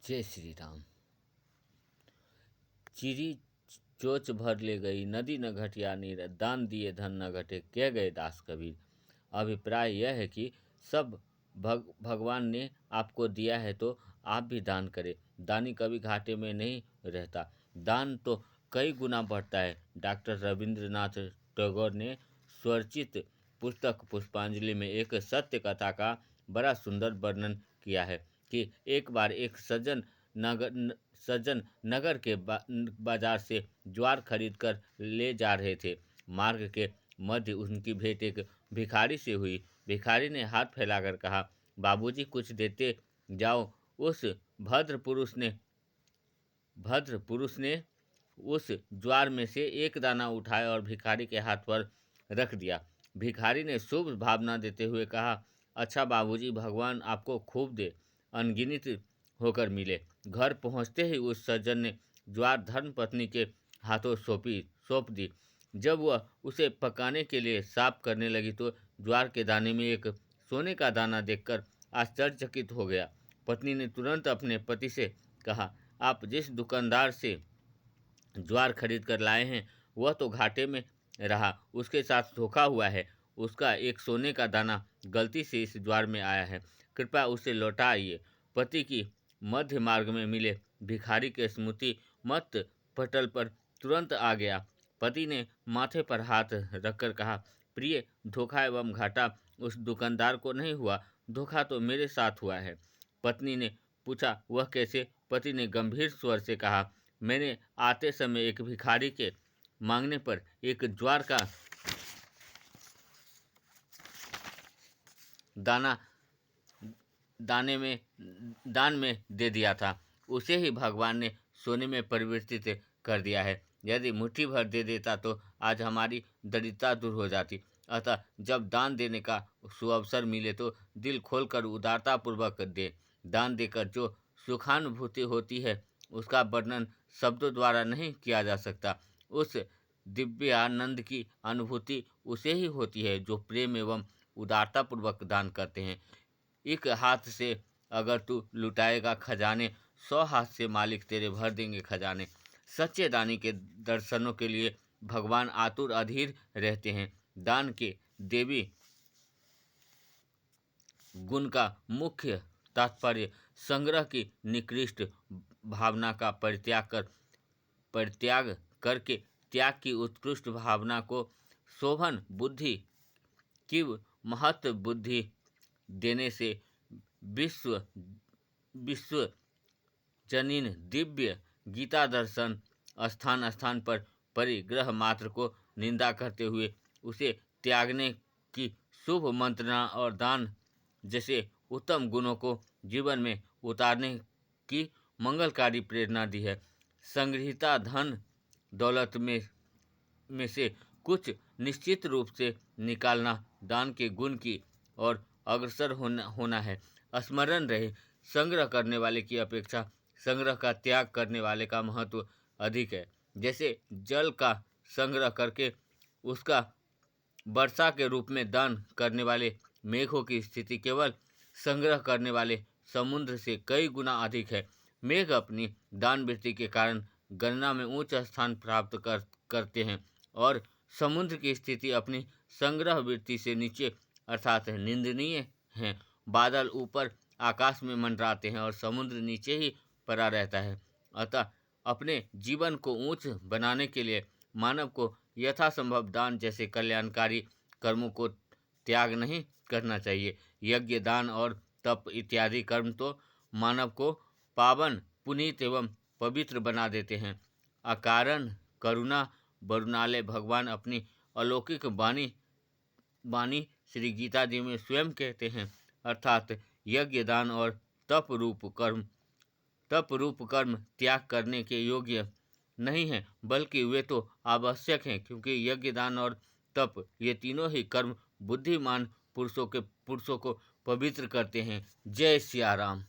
जय श्री राम। चिरी चोच भर ले गई नदी न घटिया नीर, दान दिए धन न घटे कह गए दास कबीर। अभिप्राय यह है कि सब भगवान ने आपको दिया है तो आप भी दान करें। दानी कभी घाटे में नहीं रहता, दान तो कई गुना बढ़ता है। डॉक्टर रविंद्रनाथ टैगोर ने स्वरचित पुस्तक पुष्पांजलि में एक सत्य कथा का बड़ा सुंदर वर्णन किया है कि एक बार एक सज्जन नगर के बाजार से ज्वार खरीद कर ले जा रहे थे। मार्ग के मध्य उनकी भेंट एक भिखारी से हुई। भिखारी ने हाथ फैलाकर कहा, बाबूजी कुछ देते जाओ। उस भद्र पुरुष ने उस ज्वार में से एक दाना उठाया और भिखारी के हाथ पर रख दिया। भिखारी ने शुभ भावना देते हुए कहा, अच्छा बाबूजी, भगवान आपको खूब दे, अनगिनत होकर मिले। घर पहुंचते ही उस सज्जन ने ज्वार धर्मपत्नी के हाथों सौंप दी। जब वह उसे पकाने के लिए साफ करने लगी तो ज्वार के दाने में एक सोने का दाना देखकर आश्चर्यचकित हो गया। पत्नी ने तुरंत अपने पति से कहा, आप जिस दुकानदार से ज्वार खरीद कर लाए हैं वह तो घाटे में रहा, उसके साथ धोखा हुआ है। उसका एक सोने का दाना गलती से इस ज्वार में आया है, कृपया उसे लौटा आइए। पति की मध्य मार्ग में मिले भिखारी के स्मृति मत पटल पर तुरंत आ गया। पति ने माथे पर हाथ रखकर कहा, प्रिय, धोखा एवं घाटा उस दुकानदार को नहीं हुआ, धोखा तो मेरे साथ हुआ है। पत्नी ने पूछा, वह कैसे? पति ने गंभीर स्वर से कहा, मैंने आते समय एक भिखारी के मांगने पर एक ज्वार का दान में दे दिया था। उसे ही भगवान ने सोने में परिवर्तित कर दिया है। यदि मुट्ठी भर दे देता तो आज हमारी दरिद्रता दूर हो जाती। अतः जब दान देने का सुअवसर मिले तो दिल खोलकर उदारतापूर्वक दे। दान देकर जो सुखानुभूति होती है उसका वर्णन शब्दों द्वारा नहीं किया जा सकता। उस दिव्य आनंद की अनुभूति उसे ही होती है जो प्रेम एवं उदारतापूर्वक दान करते हैं। एक हाथ से अगर तू लुटाएगा खजाने, 100 हाथ से मालिक तेरे भर देंगे खजाने। सच्चे दानी के दर्शनों के लिए भगवान आतुर अधीर रहते हैं। दान के देवी गुण का मुख्य तात्पर्य संग्रह की निकृष्ट भावना का परित्याग करके त्याग की उत्कृष्ट भावना को शोभन बुद्धि की महत्व बुद्धि देने से विश्व जनीन दिव्य गीता दर्शन स्थान स्थान पर परिग्रह मात्र को निंदा करते हुए उसे त्यागने की शुभ मंत्रणा और दान जैसे उत्तम गुणों को जीवन में उतारने की मंगलकारी प्रेरणा दी है। संग्रहिता धन दौलत में से कुछ निश्चित रूप से निकालना दान के गुण की और अग्रसर होना है। स्मरण रहे, संग्रह करने वाले की अपेक्षा संग्रह का त्याग करने वाले का महत्व अधिक है। जैसे जल का संग्रह करके उसका वर्षा के रूप में दान करने वाले मेघों की स्थिति केवल संग्रह करने वाले समुद्र से कई गुना अधिक है। मेघ अपनी दान वृत्ति के कारण गणना में उच्च स्थान प्राप्त करते हैं और समुद्र की स्थिति अपनी संग्रह वृत्ति से नीचे अर्थात निंदनीय हैं। बादल ऊपर आकाश में मंडराते हैं और समुद्र नीचे ही पड़ा रहता है। अतः अपने जीवन को ऊंच बनाने के लिए मानव को यथासंभव दान जैसे कल्याणकारी कर्मों को त्याग नहीं करना चाहिए। यज्ञ, दान और तप इत्यादि कर्म तो मानव को पावन, पुनीत एवं पवित्र बना देते हैं। अकारण करुणा बरुनालय भगवान अपनी अलौकिक वाणी श्री गीता जी में स्वयं कहते हैं, अर्थात यज्ञ, दान और तप रूप कर्म त्याग करने के योग्य नहीं है, बल्कि वे तो आवश्यक हैं, क्योंकि यज्ञ, दान और तप ये तीनों ही कर्म बुद्धिमान पुरुषों को पवित्र करते हैं। जय सिया राम।